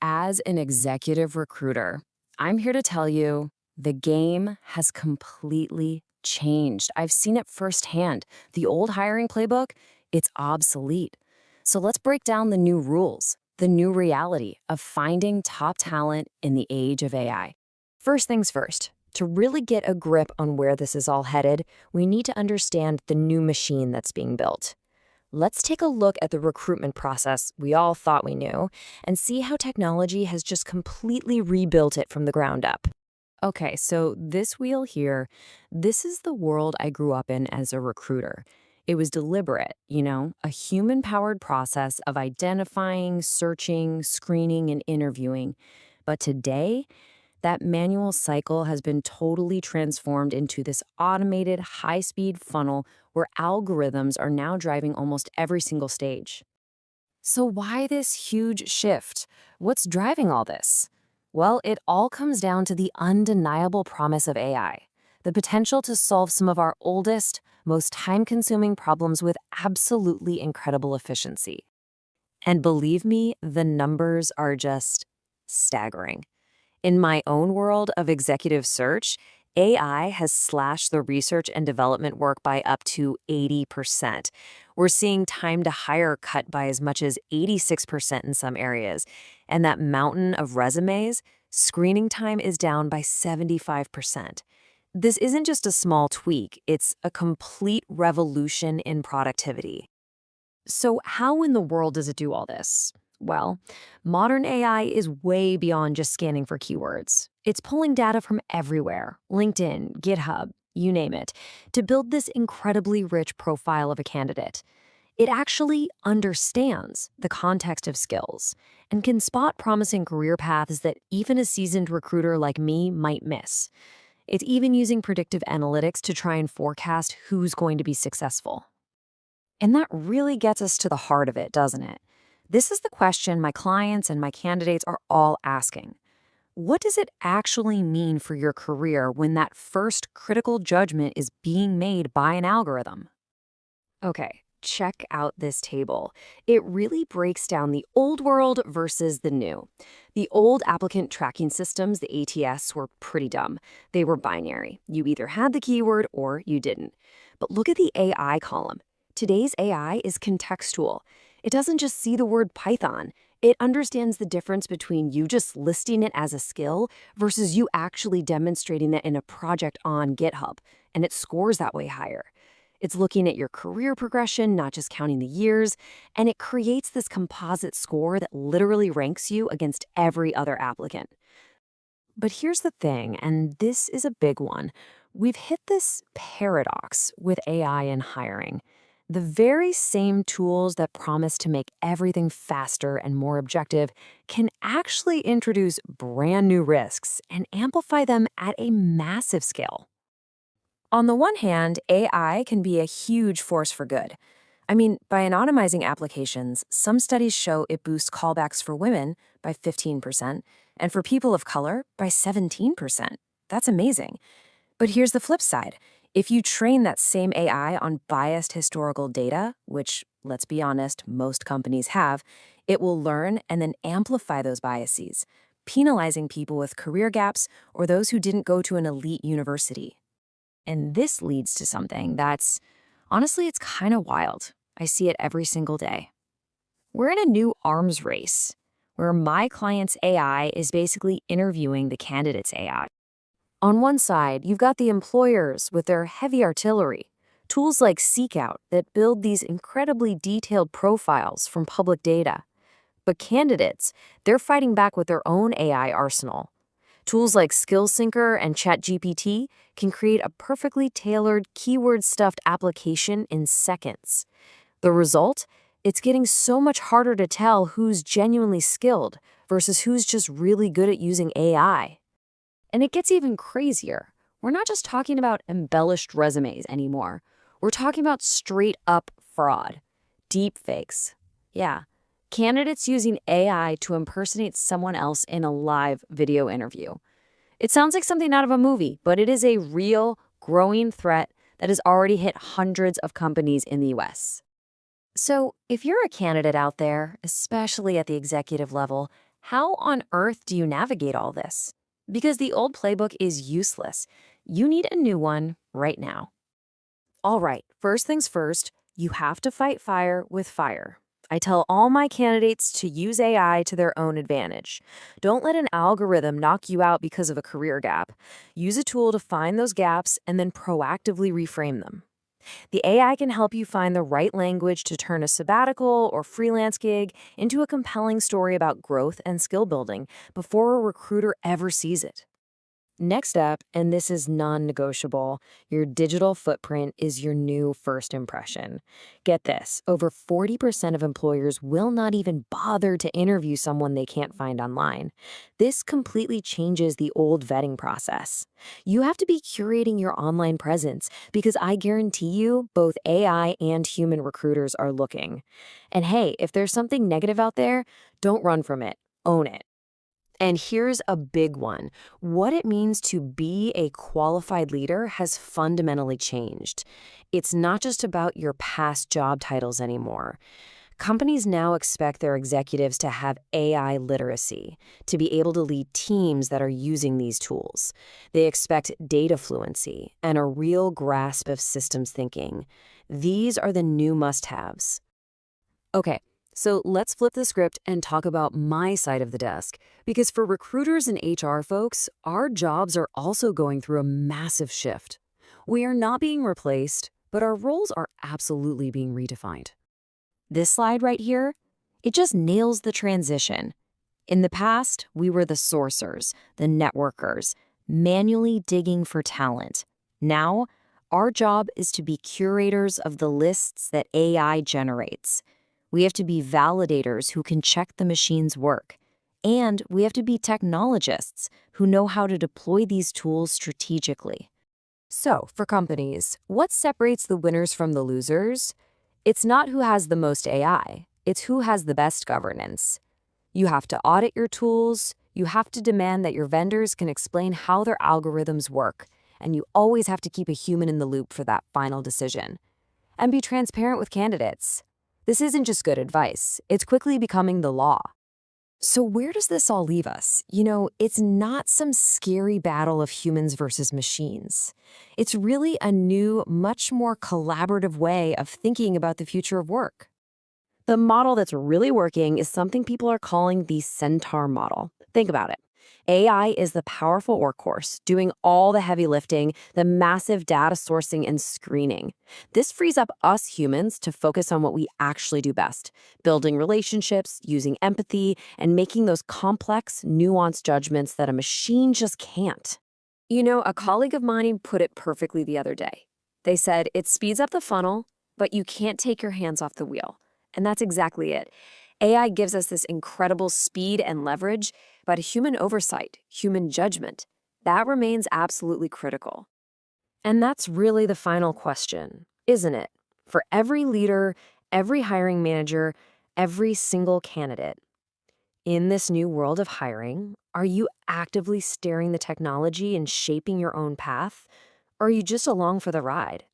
As an executive recruiter, I'm here to tell you the game has completely changed. I've seen it firsthand. The old hiring playbook, it's obsolete. So let's break down the new rules, the new reality of finding top talent in the age of AI. First things first, to really get a grip on where this is all headed, we need to understand the new machine that's being built. Let's take a look at the recruitment process we all thought we knew and see how technology has just completely rebuilt it from the ground up. Okay, so this wheel here, this is the world I grew up in as a recruiter. It was deliberate, a human powered process of identifying, searching, screening, and interviewing. But today, that manual cycle has been totally transformed into this automated, high speed funnel where algorithms are now driving almost every single stage. So, why this huge shift? What's driving all this? Well, it all comes down to the undeniable promise of AI, the potential to solve some of our oldest, most time consuming problems with absolutely incredible efficiency. And believe me, the numbers are just staggering. In my own world of executive search, AI has slashed the research and development work by up to 80%. We're seeing time to hire cut by as much as 86% in some areas. And that mountain of resumes, screening time is down by 75%. This isn't just a small tweak, it's a complete revolution in productivity. So, how in the world does it do all this? Well, modern AI is way beyond just scanning for keywords. It's pulling data from everywhere, LinkedIn, GitHub, you name it, to build this incredibly rich profile of a candidate. It actually understands the context of skills and can spot promising career paths that even a seasoned recruiter like me might miss. It's even using predictive analytics to try and forecast who's going to be successful. And that really gets us to the heart of it, doesn't it? This is the question my clients and my candidates are all asking. What does it actually mean for your career when that first critical judgment is being made by an algorithm? Okay, check out this table. It really breaks down the old world versus the new. The old applicant tracking systems, the ATS, were pretty dumb. They were binary. You either had the keyword or you didn't. But look at the AI column. Today's AI is contextual. It doesn't just see the word Python. It understands the difference between you just listing it as a skill versus you actually demonstrating it in a project on GitHub, and it scores that way higher. It's looking at your career progression, not just counting the years, and it creates this composite score that literally ranks you against every other applicant. But here's the thing, and this is a big one. We've hit this paradox with AI in hiring. The very same tools that promise to make everything faster and more objective can actually introduce brand new risks and amplify them at a massive scale. On the one hand, AI can be a huge force for good. I mean, by anonymizing applications, some studies show it boosts callbacks for women by 15% and for people of color by 17%. That's amazing. But here's the flip side. If you train that same AI on biased historical data, which, let's be honest, most companies have, it will learn and then amplify those biases, penalizing people with career gaps or those who didn't go to an elite university. And this leads to something that's, honestly, it's kind of wild. I see it every single day. We're in a new arms race where my client's AI is basically interviewing the candidate's AI. On one side, you've got the employers with their heavy artillery, tools like Seekout that build these incredibly detailed profiles from public data. But candidates, they're fighting back with their own AI arsenal. Tools like SkillSyncer and ChatGPT can create a perfectly tailored, keyword-stuffed application in seconds. The result? It's getting so much harder to tell who's genuinely skilled versus who's just really good at using AI. And it gets even crazier. We're not just talking about embellished resumes anymore. We're talking about straight-up fraud. Deep fakes. Yeah. Candidates using AI to impersonate someone else in a live video interview. It sounds like something out of a movie, but it is a real, growing threat that has already hit hundreds of companies in the US. So, if you're a candidate out there, especially at the executive level, How on earth do you navigate all this? Because the old playbook is useless. You need a new one right now. All right, first things first, you have to fight fire with fire. I tell all my candidates to use AI to their own advantage. Don't let an algorithm knock you out because of a career gap. Use a tool to find those gaps and then proactively reframe them. The AI can help you find the right language to turn a sabbatical or freelance gig into a compelling story about growth and skill building before a recruiter ever sees it. Next up, and this is non negotiable, your digital footprint is your new first impression. Get this, over 40% of employers will not even bother to interview someone they can't find online. This completely changes the old vetting process. You have to be curating your online presence because I guarantee you both AI and human recruiters are looking. And hey, if there's something negative out there, don't run from it, own it. And here's a big one. What it means to be a qualified leader has fundamentally changed. It's not just about your past job titles anymore. Companies now expect their executives to have AI literacy, to be able to lead teams that are using these tools. They expect data fluency and a real grasp of systems thinking. These are the new must-haves. Okay, so let's flip the script and talk about my side of the desk. Because for recruiters and HR folks, our jobs are also going through a massive shift. We are not being replaced, but our roles are absolutely being redefined. This slide right here, it just nails the transition. In the past, we were the sourcers, the networkers, manually digging for talent. Now, our job is to be curators of the lists that AI generates. We have to be validators who can check the machine's work. And we have to be technologists who know how to deploy these tools strategically. So, for companies, what separates the winners from the losers? It's not who has the most AI, it's who has the best governance. You have to audit your tools, you have to demand that your vendors can explain how their algorithms work, and you always have to keep a human in the loop for that final decision. And be transparent with candidates. This isn't just good advice, it's quickly becoming the law. So, where does this all leave us? It's not some scary battle of humans versus machines. It's really a new, much more collaborative way of thinking about the future of work. The model that's really working is something people are calling the Centaur model. Think about it. AI is the powerful workhorse, doing all the heavy lifting, the massive data sourcing and screening. This frees up us humans to focus on what we actually do best, building relationships, using empathy, and making those complex, nuanced judgments that a machine just can't. A colleague of mine put it perfectly the other day. They said, it speeds up the funnel, but you can't take your hands off the wheel. And that's exactly it. AI gives us this incredible speed and leverage, but human oversight, human judgment, that remains absolutely critical. And that's really the final question, isn't it? For every leader, every hiring manager, every single candidate. In this new world of hiring, are you actively steering the technology and shaping your own path? Or are you just along for the ride?